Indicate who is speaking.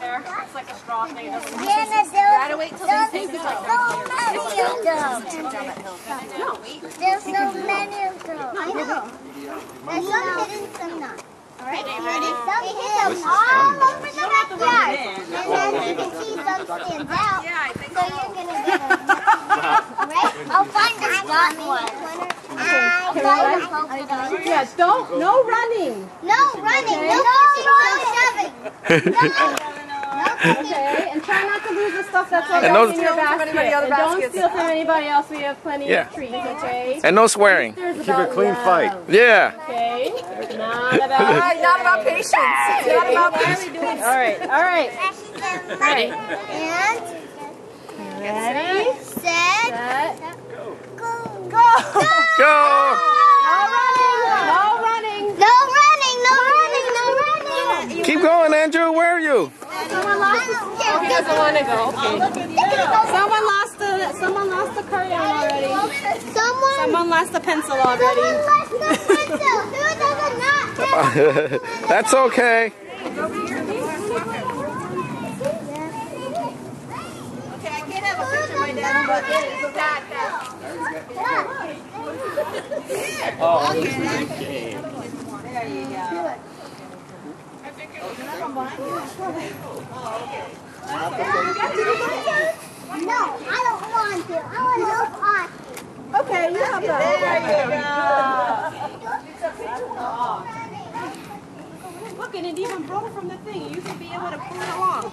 Speaker 1: It's like a straw thing.
Speaker 2: Gotta wait till they take it out.
Speaker 3: There's so many of them. I know. There's some hidden, some not. Alright, ready? Some hidden all over the backyard. And then you can see some stands out. So you're going to get a... Alright? I'll find the spot one.
Speaker 1: Yeah, no running.
Speaker 3: No running. No shoving.
Speaker 1: Okay, and try not to lose the stuff that's already in your basket. And don't steal from anybody else. We have plenty of trees, okay?
Speaker 4: And no swearing.
Speaker 5: Keep a clean fight.
Speaker 4: Yeah.
Speaker 1: Okay. Not about patience. Not about patience. All right.
Speaker 3: Ready? And
Speaker 1: Ready?
Speaker 3: Set. Go.
Speaker 4: Go! Keep going, Andrew. Where are you?
Speaker 1: Someone lost the... He doesn't want to go. Okay. Someone lost the crayon already. Someone lost the pencil already.
Speaker 4: That's okay.
Speaker 2: Okay, I can't have a picture of my dad, but it's that.
Speaker 5: Oh,
Speaker 2: There you go.
Speaker 3: No, I don't want to. I want to help Auntie.
Speaker 1: Okay, you have that.
Speaker 2: Look, and it even broke from the thing. You should be able to pull it along.